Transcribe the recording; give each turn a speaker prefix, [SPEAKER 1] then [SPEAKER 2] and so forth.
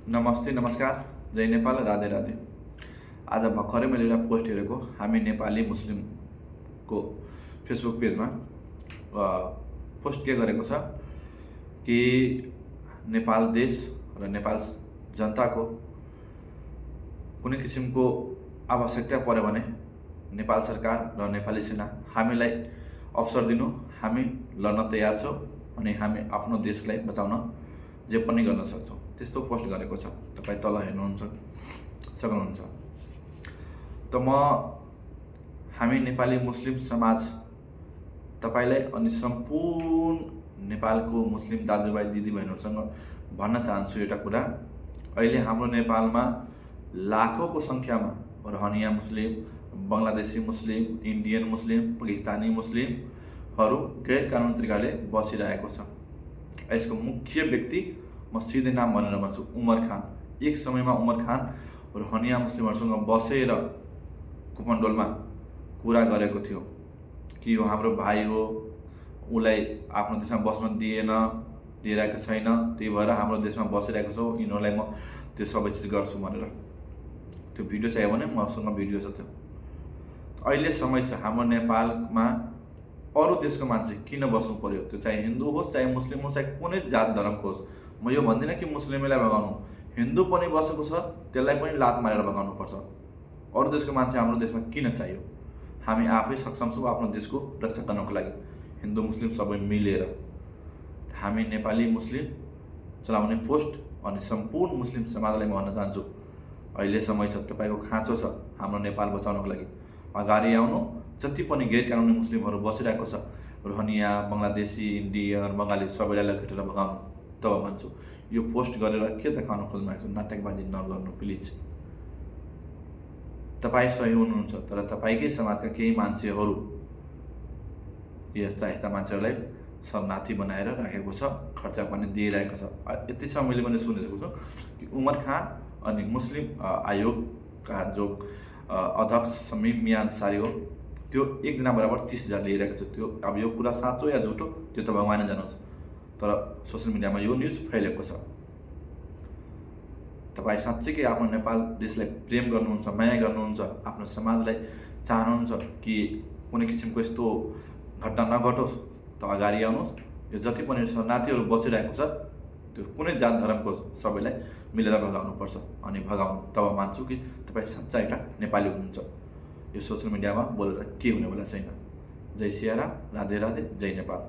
[SPEAKER 1] नमस्ते नमस्कार जय नेपाल राधे राधे। आज भर्खरै मैले एउटा पोस्ट हेरेको हामी नेपाली मुस्लिमको फेसबुक पेजमा पोस्ट के गरेको छ कि नेपाल देश र नेपाल जनताको कुनै किसिमको आवश्यकता पर्यो भने नेपाल सरकार र नेपाली सेना हामीलाई अवसर दिनु, हामी लड्न तयार छौँ अनि हामी आफ्नो देशलाई बचाउन जे पनि गर्न सक्छौँ। त्यस्तो पोस्ट गरेको छ, तपाईँ तल सक्नुहुन्छ। त म हामी नेपाली मुस्लिम समाज तपाईलाई अनि सम्पूर्ण नेपालको मुस्लिम दाजुभाइ दिदीबहिनीहरूसँग भन्न चाहन्छु एउटा कुरा। अहिले हाम्रो नेपालमा लाखौँको सङ्ख्यामा रहनिया मुस्लिम, बङ्गलादेशी मुस्लिम, इन्डियन मुस्लिम, पाकिस्तानी मुस्लिमहरू गैर कानुनी तरिकाले बसिरहेको छ। यसको मुख्य व्यक्ति म सिधै नाम भनेर भन्छु, उमर खान। एक समयमा उमर खान रहनिया मुस्लिमहरूसँग बसेर कुपनडोलमा कुरा गरेको थियो कि यो हाम्रो भाइ हो, उसलाई आफ्नो देशमा बस्न दिइरहेको छैन, त्यही भएर हाम्रो देशमा बसिरहेको छौँ, यिनीहरूलाई म त्यो सबै चिज गर्छु भनेर। त्यो भिडियो चाहियो भने मसँग भिडियो छ। त्यो अहिले समय छ हाम्रो नेपालमा अरू देशको मान्छे किन बस्नु पर्यो, त्यो चाहे हिन्दू होस्, चाहे मुस्लिम होस्, चाहे कुनै जात धर्मको होस्। म यो भन्दिनँ कि मुस्लिमलाई भगाउनु, हिन्दू पनि बसेको छ त्यसलाई पनि लात मारेर भगाउनु पर्छ। अरू देशको मान्छे हाम्रो देशमा किन चाहियो? हामी आफै सक्षम छौँ आफ्नो देशको रक्षा गर्नको लागि, हिन्दू मुस्लिम सबै मिलेर। हामी नेपाली मुस्लिम चलाउने पोस्ट अनि सम्पूर्ण मुस्लिम समाजलाई म भन्न चाहन्छु, अहिले समय छ, तपाईँको खाँचो छ हाम्रो नेपाल बचाउनको लागि। अगाडि आउनु। जति पनि गैर कानुनी मुस्लिमहरू बसिरहेको छ, रोहनिया, बङ्गलादेशी, इन्डियन, बङ्गाली सबैलाई लखेटेर भगाउनु। तब भन्छु यो पोस्ट गरेर के देखाउन खोज्नुभएको छ? नाटकबाजी नगर्नु प्लिज। तपाईँ सही हुनुहुन्छ, तर तपाईँकै समाजका केही मान्छेहरू यस्ता मान्छेहरूलाई शरणार्थी बनाएर राखेको छ, खर्चा पनि दिइरहेको छ। यतिसम्म मैले पनि सुनेको छु कि उमर खान अनि मुस्लिम आयोगका जो अध्यक्ष समीम मिया अन्सारी हो, त्यो एक दिन बराबर 30,000 लिइरहेको छ। त्यो अब यो कुरा साँचो या झुटो त्यो त भगवानै जानुहोस्, तर सोसियल मिडियामा यो न्युज फैलेको छ। तपाईँ साँच्चैकै आफ्नो नेपाल देशलाई प्रेम गर्नुहुन्छ, माया गर्नुहुन्छ, आफ्नो समाजलाई चाहनुहुन्छ कि कुनै किसिमको यस्तो घटना नघटोस्, त अगाडि आउनुहोस्। यो जति पनि शरणार्थीहरू बसिरहेको छ त्यो कुनै जात धर्मको सबैलाई मिलेर भगाउनुपर्छ अनि भगाउनु। तब मान्छु कि तपाईँ साँच्चै एउटा नेपाली हुनुहुन्छ। यो सोसियल मिडियामा बोलेर के हुनेवाला छैन। जय सियाराम, राधे राधे, जय नेपाल।